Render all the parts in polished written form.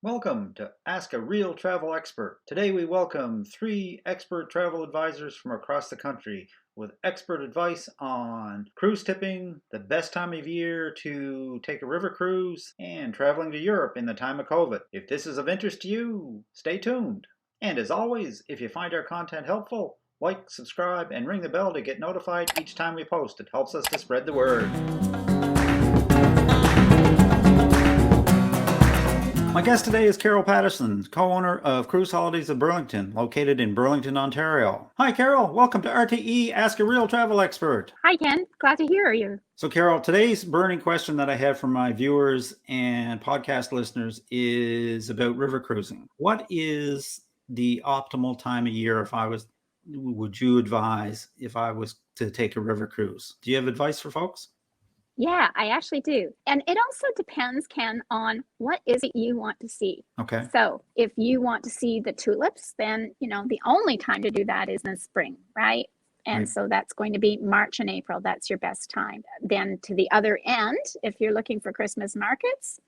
Welcome to Ask a Real Travel Expert. Today we welcome 3 expert travel advisors from across the country with expert advice on cruise tipping, the best time of year to take a river cruise, and traveling to Europe in the time of COVID. If this is of interest to you, stay tuned. And as always, if you find our content helpful, like, subscribe, and ring the bell to get notified each time we post. It helps us to spread the word. My guest today is Carol Patterson, co-owner of Cruise Holidays of Burlington, located in Burlington, Ontario. Hi, Carol. Welcome to RTE Ask a Real Travel Expert. Hi, Ken. Glad to hear you. So, Carol, today's burning question that I have from my viewers and podcast listeners is about river cruising. What is the optimal time of year would you advise if I was to take a river cruise? Do you have advice for folks? Yeah, I actually do. And it also depends, Ken, on what is it you want to see. Okay. So if you want to see the tulips, then, the only time to do that is in the spring, right? And Right. so that's going to be March and April. That's your best time. Then to the other end, if you're looking for Christmas markets,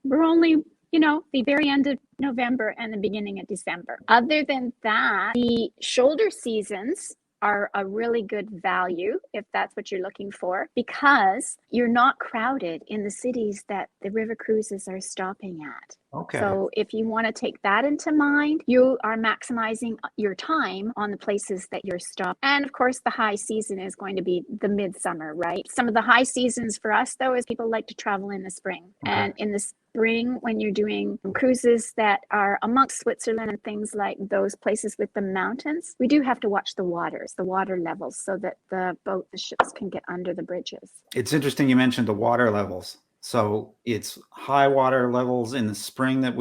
we're only the very end of November and the beginning of December. Other than that, the shoulder seasons are a really good value if that's what you're looking for, because you're not crowded in the cities that the river cruises are stopping at. Okay. So if you want to take that into mind, you are maximizing your time on the places that you're stopping. And of course, the high season is going to be the midsummer, right? Some of the high seasons for us, though, is people like to travel in the spring. Okay. And in the spring, when you're doing cruises that are amongst Switzerland and things like those places with the mountains, we do have to watch the water levels, so that the ships can get under the bridges. It's interesting you mentioned the water levels. So it's high water levels in the spring that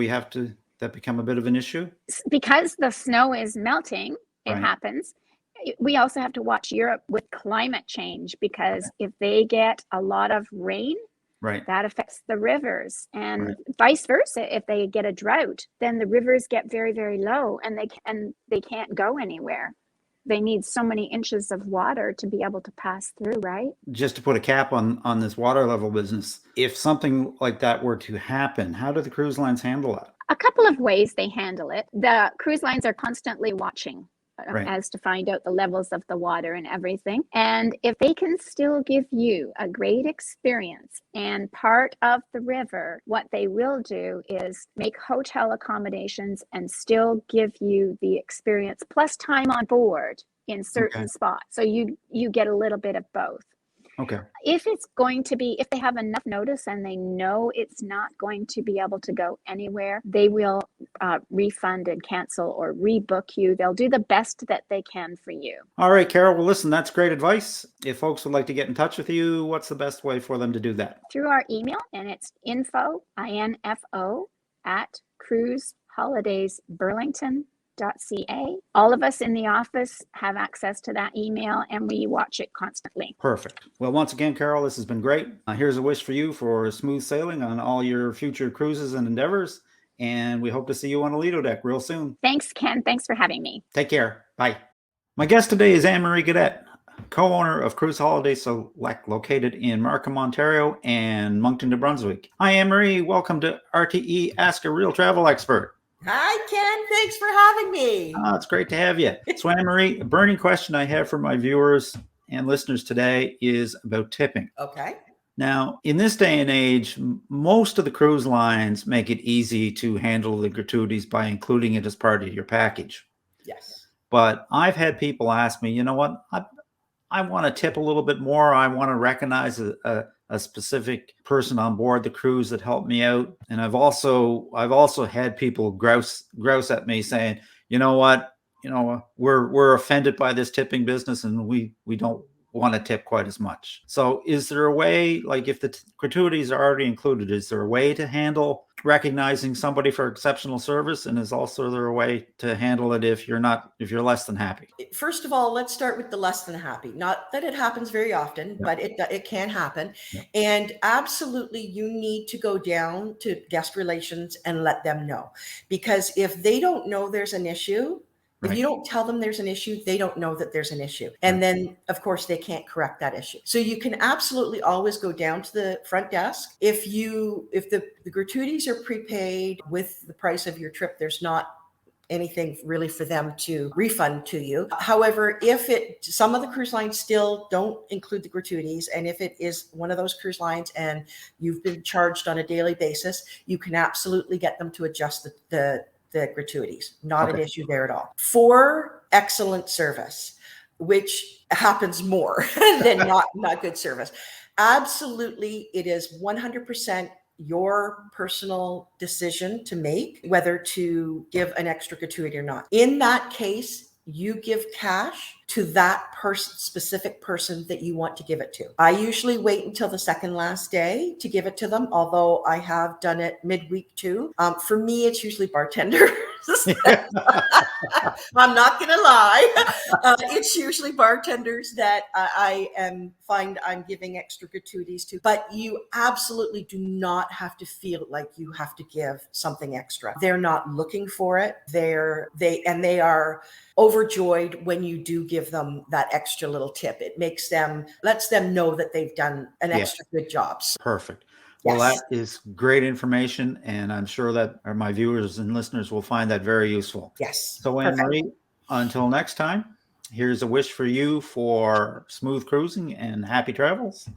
become a bit of an issue? Because the snow is melting, it Right. happens. We also have to watch Europe with climate change, because if they get a lot of rain, Right. that affects the rivers, and Right. vice versa. If they get a drought, then the rivers get very, very low, and they can't go anywhere. They need so many inches of water to be able to pass through, right? Just to put a cap on this water level business, if something like that were to happen, how do the cruise lines handle that? A couple of ways they handle it. The cruise lines are constantly watching Right. as to find out the levels of the water and everything. And if they can still give you a great experience and part of the river, what they will do is make hotel accommodations and still give you the experience plus time on board in certain spots. So you get a little bit of both. Okay. If they have enough notice and they know it's not going to be able to go anywhere, they will refund and cancel or rebook you. They'll do the best that they can for you. All right, Carol. Well, listen, that's great advice. If folks would like to get in touch with you, what's the best way for them to do that? Through our email, and it's info, INFO, at cruiseholidaysburlington.ca. All of us in the office have access to that email, and we watch it constantly. Perfect. Well, once again, Carol, this has been great. Here's a wish for you for smooth sailing on all your future cruises and endeavors. And we hope to see you on a Lido deck real soon. Thanks, Ken. Thanks for having me. Take care. Bye. My guest today is Ann-Marie Gaudet, co-owner of Cruise Holidays Select, located in Markham, Ontario, and Moncton, New Brunswick. Hi, Ann-Marie. Welcome to RTE Ask a Real Travel Expert. Hi, Ken. Thanks for having me. It's great to have you. So, Ann-Marie, a burning question I have for my viewers and listeners today is about tipping. Okay. Now, in this day and age, most of the cruise lines make it easy to handle the gratuities by including it as part of your package. Yes. But I've had people ask me, you know what, I want to tip a little bit more. I want to recognize a specific person on board the cruise that helped me out. And I've also had people grouse at me saying, you know what, we're offended by this tipping business, and we don't want to tip quite as much. So is there a way, like if the gratuities are already included, is there a way to handle recognizing somebody for exceptional service? And is also there a way to handle it if you're less than happy? First of all, let's start with the less than happy. Not that it happens very often, but it can happen. And absolutely, you need to go down to guest relations and let them know, because if they don't know there's an issue, If you don't tell them there's an issue, they don't know that there's an issue. And then, of course, they can't correct that issue. So you can absolutely always go down to the front desk. If the gratuities are prepaid with the price of your trip, there's not anything really for them to refund to you. However, some of the cruise lines still don't include the gratuities, and if it is one of those cruise lines and you've been charged on a daily basis, you can absolutely get them to adjust the gratuities. Not an issue there at all. For excellent service, which happens more than not good service, absolutely, it is 100% your personal decision to make whether to give an extra gratuity or not. In that case, you give cash to that specific person that you want to give it to. I usually wait until the second last day to give it to them, although I have done it midweek too. For me, it's usually bartenders. I'm not going to lie. It's usually bartenders that I find I'm giving extra gratuities to, but you absolutely do not have to feel like you have to give something extra. They're not looking for it. They are overjoyed when you do give them that extra little tip. It lets them know that they've done an extra good job. Perfect. Well, that is great information, and I'm sure that my viewers and listeners will find that very useful. Yes. So, Ann-Marie, until next time, here's a wish for you for smooth cruising and happy travels.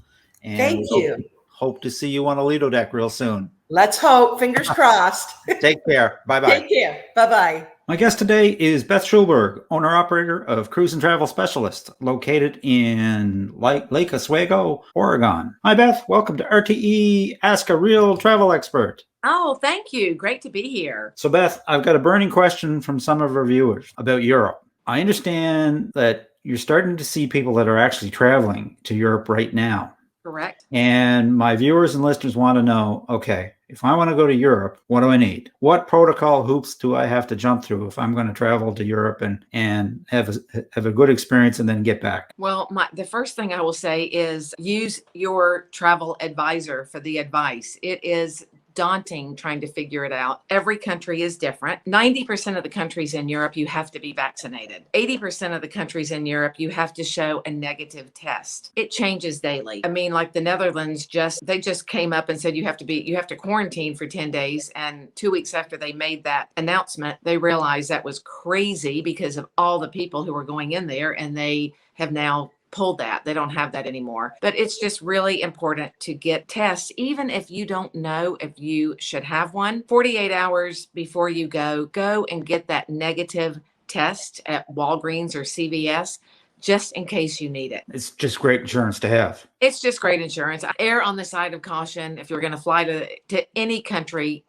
And thank you. Hope to see you on a Lido deck real soon. Let's hope. Fingers crossed. Take care. Bye-bye. Take care. Bye-bye. My guest today is Beth Schulberg, owner-operator of Cruise and Travel Specialist, located in Lake Oswego, Oregon. Hi, Beth. Welcome to RTE Ask a Real Travel Expert. Oh, thank you. Great to be here. So, Beth, I've got a burning question from some of our viewers about Europe. I understand that you're starting to see people that are actually traveling to Europe right now. Correct. And my viewers and listeners want to know, okay, if I want to go to Europe, what do I need? What protocol hoops do I have to jump through if I'm going to travel to Europe and have a good experience and then get back? Well, the first thing I will say is use your travel advisor for the advice. It is daunting trying to figure it out. Every country is different. 90% of the countries in Europe, you have to be vaccinated. 80% of the countries in Europe, you have to show a negative test. It changes daily. I mean, like the Netherlands, they just came up and said you have to quarantine for 10 days. And 2 weeks after they made that announcement, they realized that was crazy because of all the people who were going in there, and they have now pulled that. They don't have that anymore. But it's just really important to get tests, even if you don't know if you should have one. 48 hours before you go and get that negative test at Walgreens or CVS, just in case you need it. It's just great insurance to have. It's just great insurance. Err on the side of caution. If you're going to fly to any country,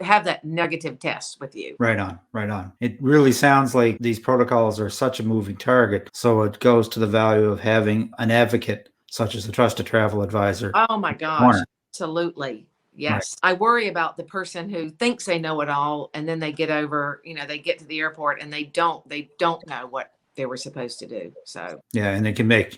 have that negative test with you. Right on, right on. It really sounds like these protocols are such a moving target. So it goes to the value of having an advocate, such as a trusted travel advisor. Oh my gosh, absolutely. Yes. Right. I worry about the person who thinks they know it all, and then they get to the airport and they don't know what they were supposed to do. So yeah, and it can make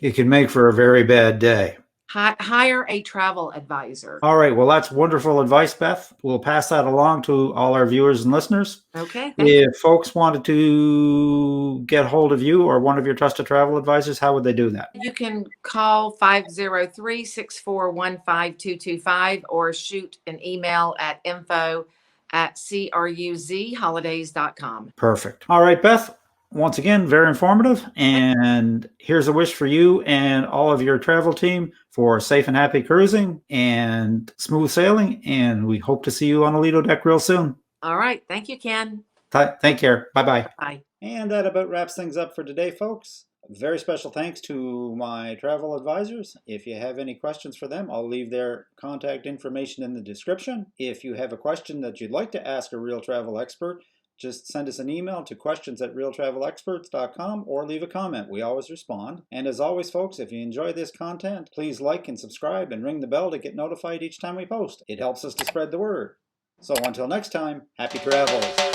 for a very bad day. Hire a travel advisor. All right. Well, that's wonderful advice, Beth. We'll pass that along to all our viewers and listeners. Okay. If folks wanted to get hold of you or one of your trusted travel advisors, how would they do that? You can call 503-641-5225 or shoot an email at info@cruzholidays.com. Perfect. All right, Beth. Once again, very informative. And here's a wish for you and all of your travel team for safe and happy cruising and smooth sailing. And we hope to see you on a Lido deck real soon. All right. Thank you, Ken. Take care. Bye-bye. Bye. And that about wraps things up for today, folks. Very special thanks to my travel advisors. If you have any questions for them, I'll leave their contact information in the description. If you have a question that you'd like to ask a real travel expert, just send us an email to questions@realtravelexperts.com or leave a comment. We always respond. And as always, folks, if you enjoy this content, please like and subscribe and ring the bell to get notified each time we post. It helps us to spread the word. So until next time, happy travels.